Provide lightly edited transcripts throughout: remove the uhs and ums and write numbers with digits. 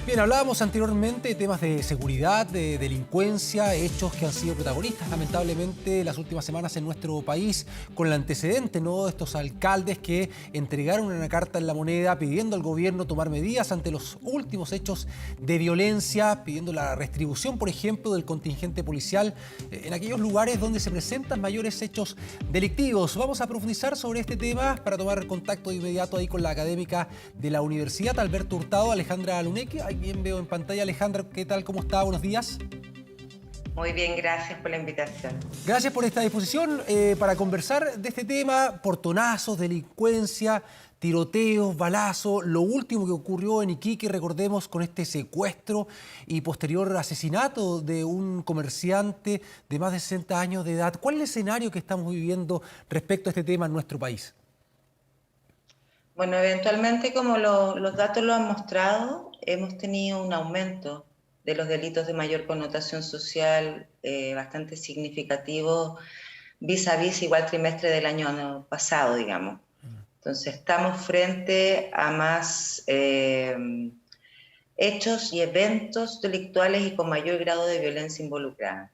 Bien, hablábamos anteriormente de temas de seguridad, de delincuencia, hechos que han sido protagonistas lamentablemente las últimas semanas en nuestro país, con el antecedente, ¿no?, de estos alcaldes que entregaron una carta en la moneda pidiendo al gobierno tomar medidas ante los últimos hechos de violencia, pidiendo la restribución, por ejemplo, del contingente policial en aquellos lugares donde se presentan mayores hechos delictivos. Vamos a profundizar sobre este tema para tomar contacto de inmediato ahí con la académica de la Universidad Alberto Hurtado, Alejandra Luneque. Bien veo en pantalla. Alejandra, ¿qué tal? ¿Cómo está? Buenos días. Muy bien, gracias por la invitación. Gracias por esta disposición para conversar de este tema, portonazos, delincuencia, tiroteos, balazos, lo último que ocurrió en Iquique, recordemos, con este secuestro y posterior asesinato de un comerciante de más de 60 años de edad. ¿Cuál es el escenario que estamos viviendo respecto a este tema en nuestro país? Bueno, eventualmente, como los datos lo han mostrado, hemos tenido un aumento de los delitos de mayor connotación social bastante significativo vis a vis igual trimestre del año pasado, digamos. Entonces, estamos frente a más hechos y eventos delictuales y con mayor grado de violencia involucrada.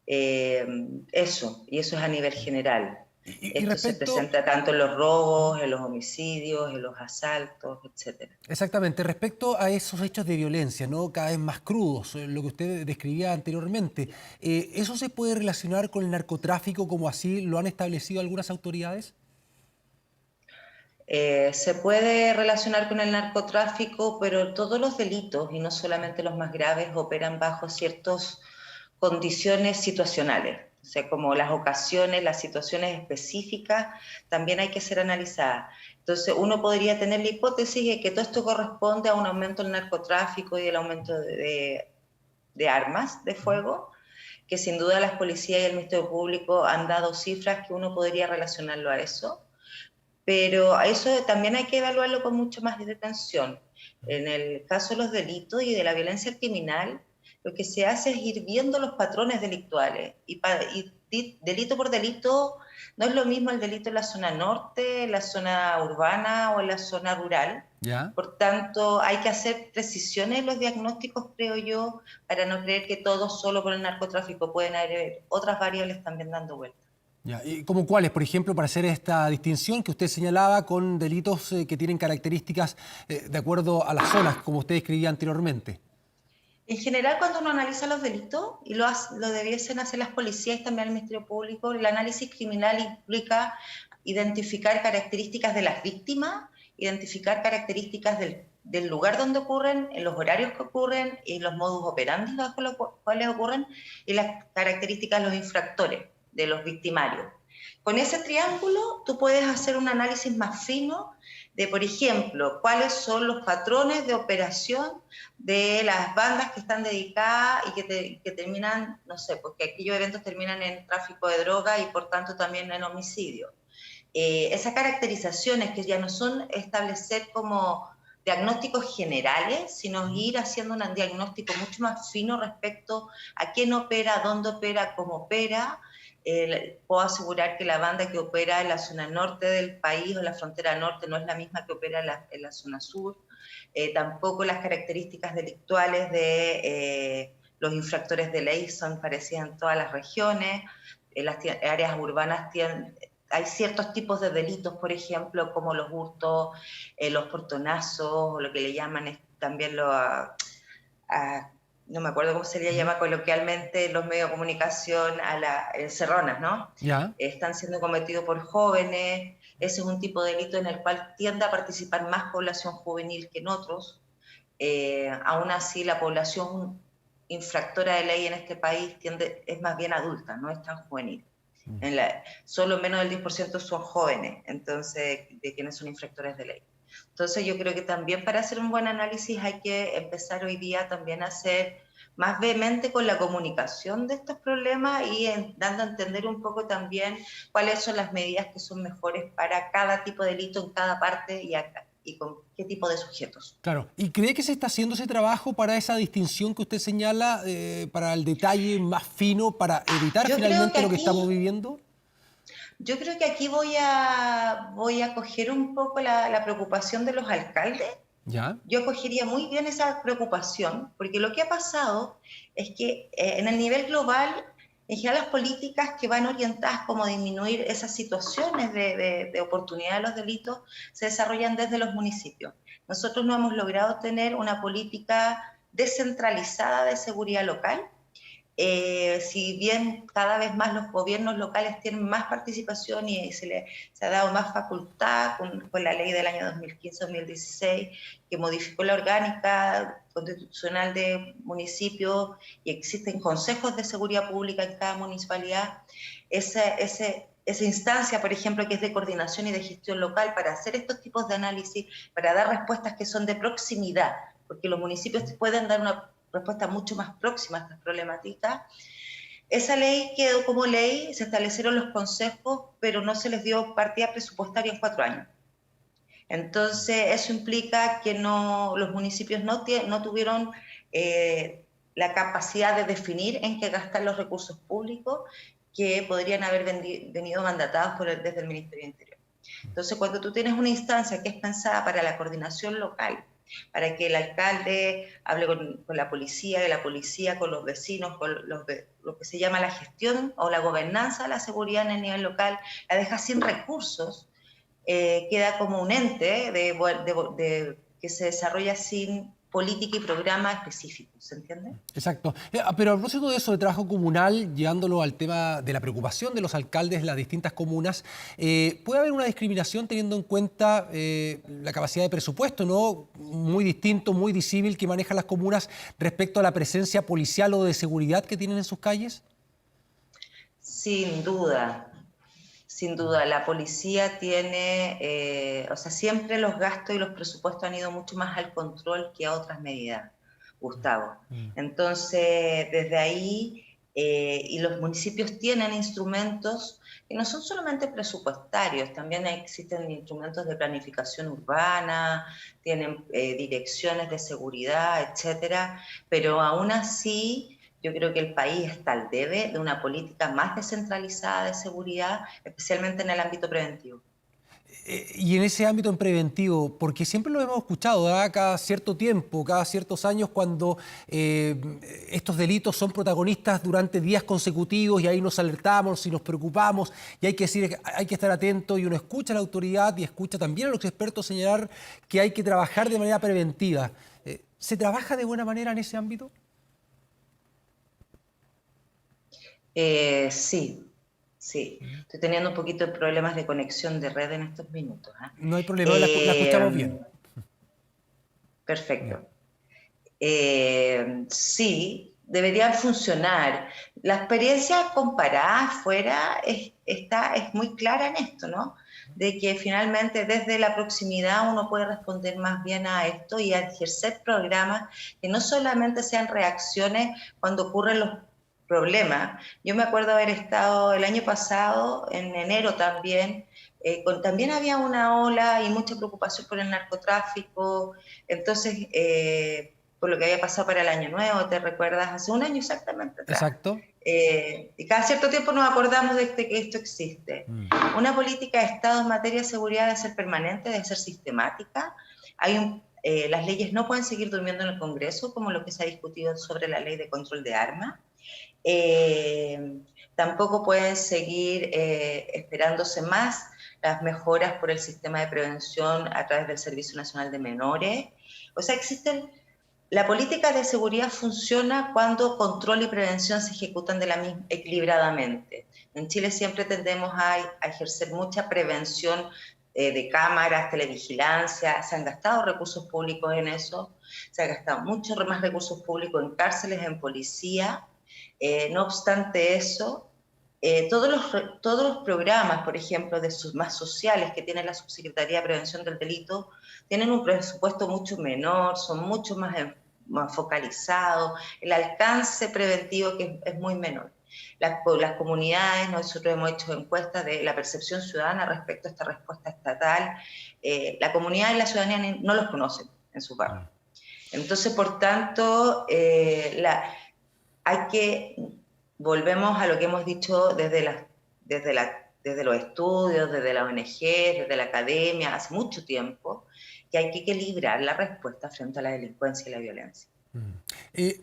Eso es a nivel general. Y Esto se respecto... presenta tanto en los robos, en los homicidios, en los asaltos, etc. Exactamente, respecto a esos hechos de violencia, ¿no?, cada vez más crudos, lo que usted describía anteriormente, ¿eso se puede relacionar con el narcotráfico como así lo han establecido algunas autoridades? Se puede relacionar con el narcotráfico, pero todos los delitos, y no solamente los más graves, operan bajo ciertas condiciones situacionales. O sea, como las ocasiones, las situaciones específicas, también hay que ser analizadas. Entonces, uno podría tener la hipótesis de que todo esto corresponde a un aumento del narcotráfico y el aumento de armas de fuego, que sin duda las policías y el Ministerio Público han dado cifras que uno podría relacionarlo a eso. Pero a eso también hay que evaluarlo con mucho más detención. En el caso de los delitos y de la violencia criminal, lo que se hace es ir viendo los patrones delictuales. Y delito por delito, no es lo mismo el delito en la zona norte, en la zona urbana o en la zona rural. ¿Ya? Por tanto, hay que hacer precisiones en los diagnósticos, creo yo, para no creer que todo solo por el narcotráfico. Pueden haber otras variables también dando vueltas. Ya. ¿Y como cuáles, por ejemplo, para hacer esta distinción que usted señalaba con delitos que tienen características de acuerdo a las zonas, como usted describía anteriormente? En general, cuando uno analiza los delitos, y lo debiesen hacer las policías y también el Ministerio Público, el análisis criminal implica identificar características de las víctimas, identificar características del lugar donde ocurren, en los horarios que ocurren, y los modus operandi bajo los cuales ocurren, y las características de los infractores, de los victimarios. Con ese triángulo, tú puedes hacer un análisis más fino de, por ejemplo, cuáles son los patrones de operación de las bandas que están dedicadas y que terminan, no sé, porque aquellos eventos terminan en tráfico de droga y por tanto también en homicidio. Esas caracterizaciones que ya no son establecer como diagnósticos generales, sino ir haciendo un diagnóstico mucho más fino respecto a quién opera, dónde opera, cómo opera. Puedo asegurar que la banda que opera en la zona norte del país o la frontera norte no es la misma que opera en la zona sur. Tampoco las características delictuales de los infractores de ley son parecidas en todas las regiones. En las áreas urbanas hay ciertos tipos de delitos, por ejemplo, como los hurtos, los portonazos, o lo que le llaman también no me acuerdo cómo se le llama coloquialmente los medios de comunicación, encerronas, ¿no? ¿Ya? Están siendo cometidos por jóvenes. Ese es un tipo de delito en el cual tiende a participar más población juvenil que en otros. Aún así, la población infractora de ley en este país es más bien adulta, no es tan juvenil. Solo menos del 10% son jóvenes, entonces, de quienes son infractores de ley. Entonces yo creo que también para hacer un buen análisis hay que empezar hoy día también a ser más vehemente con la comunicación de estos problemas y dando a entender un poco también cuáles son las medidas que son mejores para cada tipo de delito en cada parte y con qué tipo de sujetos. Claro. ¿Y cree que se está haciendo ese trabajo para esa distinción que usted señala, para el detalle más fino, para evitar Yo creo que finalmente lo que estamos aquí viviendo? Yo creo que aquí voy a coger un poco la preocupación de los alcaldes ¿Ya? Yo acogería muy bien esa preocupación, porque lo que ha pasado es que en el nivel global, en general las políticas que van orientadas como a disminuir esas situaciones de oportunidad de los delitos se desarrollan desde los municipios. Nosotros no hemos logrado tener una política descentralizada de seguridad local. Si bien cada vez más los gobiernos locales tienen más participación y se ha dado más facultad con la ley del año 2015-2016 que modificó la orgánica constitucional de municipios y existen consejos de seguridad pública en cada municipalidad, esa instancia, por ejemplo, que es de coordinación y de gestión local para hacer estos tipos de análisis, para dar respuestas que son de proximidad, porque los municipios pueden dar una respuesta mucho más próxima a estas problemáticas. Esa ley quedó como ley, se establecieron los consejos, pero no se les dio partida presupuestaria en 4 años. Entonces, eso implica que los municipios no tuvieron la capacidad de definir en qué gastar los recursos públicos que podrían haber venido mandatados desde el Ministerio del Interior. Entonces, cuando tú tienes una instancia que es pensada para la coordinación local, para que el alcalde hable con la policía con los vecinos, con lo que se llama la gestión o la gobernanza de la seguridad en el nivel local, la deja sin recursos, queda como un ente que se desarrolla sin política y programa específicos, ¿se entiende? Exacto. Pero a propósito de eso, de trabajo comunal, llevándolo al tema de la preocupación de los alcaldes de las distintas comunas, ¿puede haber una discriminación teniendo en cuenta la capacidad de presupuesto, ¿no? Muy distinto, muy disímil que manejan las comunas respecto a la presencia policial o de seguridad que tienen en sus calles? Sin duda. Sin duda, la policía tiene, o sea, siempre los gastos y los presupuestos han ido mucho más al control que a otras medidas, Gustavo. Entonces, desde ahí, y los municipios tienen instrumentos que no son solamente presupuestarios, también existen instrumentos de planificación urbana, tienen direcciones de seguridad, etcétera, pero aún así yo creo que el país está al debe de una política más descentralizada de seguridad, especialmente en el ámbito preventivo. Y en ese ámbito en preventivo, porque siempre lo hemos escuchado, ¿verdad? Cada cierto tiempo, cada ciertos años, cuando estos delitos son protagonistas durante días consecutivos y ahí nos alertamos y nos preocupamos y hay que decir, hay que estar atento y uno escucha a la autoridad y escucha también a los expertos señalar que hay que trabajar de manera preventiva. ¿Se trabaja de buena manera en ese ámbito? Sí, sí. Estoy teniendo un poquito de problemas de conexión de red en estos minutos. No hay problema, la escuchamos bien. Perfecto. Sí, deberían funcionar. La experiencia comparada afuera es muy clara en esto, ¿no? De que finalmente desde la proximidad uno puede responder más bien a esto y a ejercer programas que no solamente sean reacciones cuando ocurren los problemas. Yo me acuerdo haber estado el año pasado, en enero también, también había una ola y mucha preocupación por el narcotráfico, entonces, por lo que había pasado para el Año Nuevo, ¿te recuerdas? Hace un año exactamente atrás. Exacto. Y cada cierto tiempo nos acordamos de que esto existe. Una política de Estado en materia de seguridad debe ser permanente, debe ser sistemática. Las leyes no pueden seguir durmiendo en el Congreso, como lo que se ha discutido sobre la ley de control de armas. Tampoco pueden seguir esperándose más las mejoras por el sistema de prevención a través del Servicio Nacional de Menores. O sea, la política de seguridad funciona cuando control y prevención se ejecutan equilibradamente. En Chile siempre tendemos a ejercer mucha prevención de cámaras, televigilancia, se han gastado recursos públicos en eso, se han gastado mucho más recursos públicos en cárceles, en policía. No obstante eso, todos los programas, por ejemplo, más sociales que tiene la Subsecretaría de Prevención del Delito, tienen un presupuesto mucho menor, son mucho más focalizados, el alcance preventivo que es muy menor. Las comunidades, nosotros hemos hecho encuestas de la percepción ciudadana respecto a esta respuesta estatal, la comunidad y la ciudadanía no los conocen en su barrio. Entonces, por tanto, volvemos a lo que hemos dicho desde los estudios, desde la ONG, desde la academia, hace mucho tiempo, que hay que equilibrar la respuesta frente a la delincuencia y la violencia.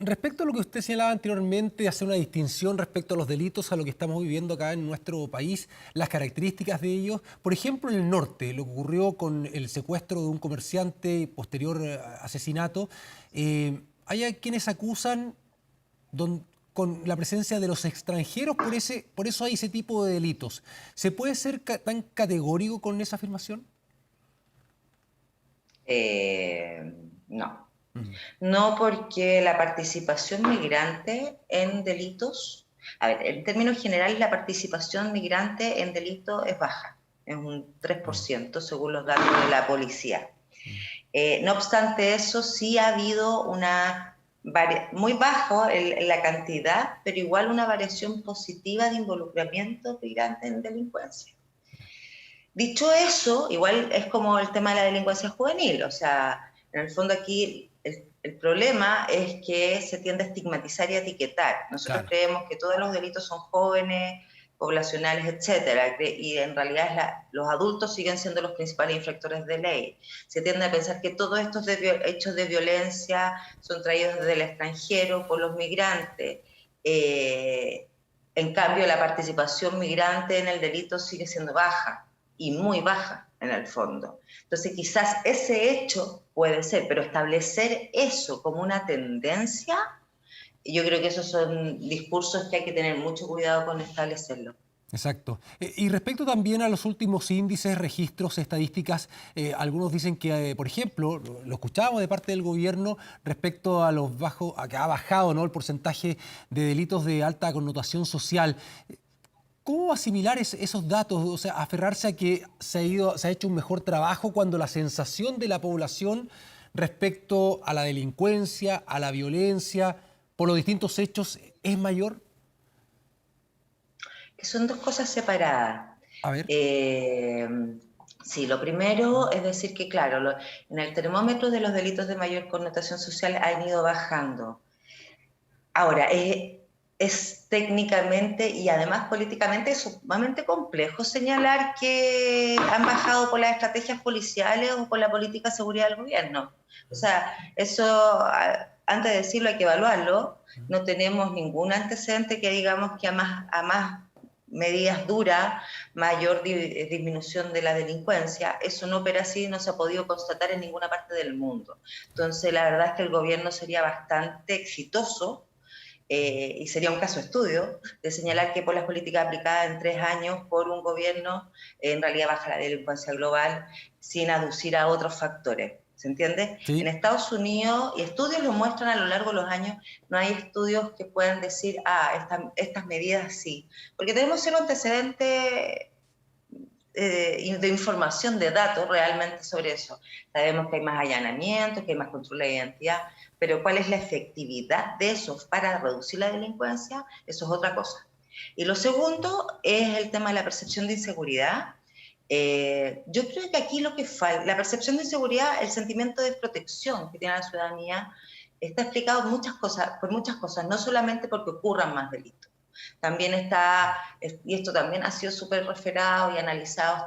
Respecto a lo que usted señalaba anteriormente, hacer una distinción respecto a los delitos, a lo que estamos viviendo acá en nuestro país, las características de ellos, por ejemplo, en el norte, lo que ocurrió con el secuestro de un comerciante y posterior asesinato, hay quienes acusan con la presencia de los extranjeros, por eso hay ese tipo de delitos. ¿Se puede ser tan categórico con esa afirmación? No. Ujú. No, porque la participación migrante en delitos, a ver, en términos generales la participación migrante en delitos es baja, es un 3% según los datos de la policía. No obstante eso, sí ha habido muy bajo en la cantidad, pero igual una variación positiva de involucramiento migrante en delincuencia. Dicho eso, igual es como el tema de la delincuencia juvenil, o sea, en el fondo aquí el problema es que se tiende a estigmatizar y a etiquetar. Nosotros Claro. creemos que todos los delitos son jóvenes, poblacionales, etcétera, y en realidad los adultos siguen siendo los principales infractores de ley. Se tiende a pensar que todos estos hechos de violencia son traídos desde el extranjero por los migrantes. En cambio, la participación migrante en el delito sigue siendo baja y muy baja en el fondo. Entonces quizás ese hecho puede ser, pero establecer eso como una tendencia, yo creo que esos son discursos que hay que tener mucho cuidado con establecerlo. Exacto. Y respecto también a los últimos índices, registros, estadísticas, algunos dicen que, por ejemplo, lo escuchábamos de parte del gobierno respecto a a que ha bajado, ¿no?, el porcentaje de delitos de alta connotación social. ¿Cómo asimilar esos datos? O sea, aferrarse a que se ha hecho un mejor trabajo cuando la sensación de la población respecto a la delincuencia, a la violencia, por los distintos hechos, es mayor. Que son dos cosas separadas. A ver. Eh, sí, lo primero es decir que, claro, en el termómetro de los delitos de mayor connotación social han ido bajando. Ahora, es técnicamente y además políticamente sumamente complejo señalar que han bajado por las estrategias policiales o por la política de seguridad del gobierno. O sea, eso, antes de decirlo, hay que evaluarlo. No tenemos ningún antecedente que digamos que a más medidas duras, mayor disminución de la delincuencia. Eso no opera así, no se ha podido constatar en ninguna parte del mundo. Entonces, la verdad es que el gobierno sería bastante exitoso y sería un caso de estudio, de señalar que por las políticas aplicadas en 3 años por un gobierno, en realidad baja la delincuencia global sin aducir a otros factores. ¿Se entiende? En Sí. Estados Unidos, y estudios lo muestran a lo largo de los años, no hay estudios que puedan decir, estas medidas sí. Porque tenemos cero antecedente de información, de datos realmente sobre eso. Sabemos que hay más allanamientos, que hay más control de identidad, pero ¿cuál es la efectividad de eso para reducir la delincuencia? Eso es otra cosa. Y lo segundo es el tema de la percepción de inseguridad. Yo creo que aquí lo que falta, la percepción de inseguridad, el sentimiento de desprotección que tiene la ciudadanía, está explicado por muchas cosas, no solamente porque ocurran más delitos. También está, y esto también ha sido súper referado y analizado,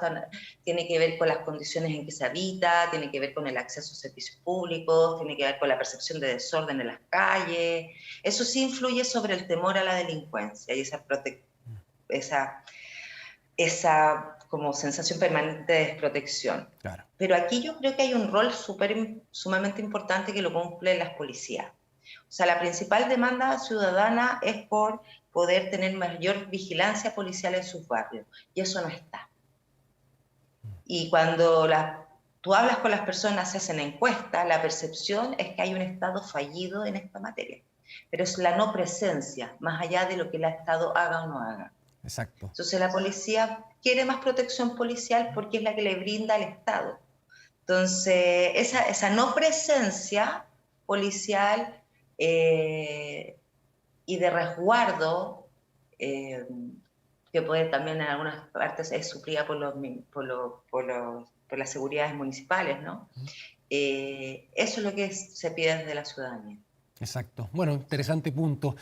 tiene que ver con las condiciones en que se habita, tiene que ver con el acceso a servicios públicos, tiene que ver con la percepción de desorden en las calles. Eso sí influye sobre el temor a la delincuencia y esa como sensación permanente de desprotección. Claro. Pero aquí yo creo que hay un rol sumamente importante que lo cumplen las policías. O sea, la principal demanda ciudadana es por poder tener mayor vigilancia policial en sus barrios, y eso no está. Y cuando tú hablas con las personas, se hacen encuestas, la percepción es que hay un Estado fallido en esta materia, pero es la no presencia, más allá de lo que el Estado haga o no haga. Exacto. Entonces la policía quiere más protección policial porque es la que le brinda el Estado. Entonces, esa no presencia policial y de resguardo, que puede también en algunas partes es suplida por las seguridades municipales, ¿no? Eso es lo que se pide desde la ciudadanía. Exacto. Bueno, interesante punto.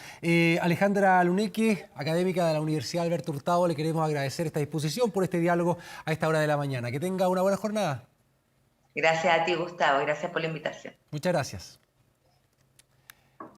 Alejandra Luneque, académica de la Universidad Alberto Hurtado, le queremos agradecer esta disposición por este diálogo a esta hora de la mañana. Que tenga una buena jornada. Gracias a ti, Gustavo. Gracias por la invitación. Muchas gracias.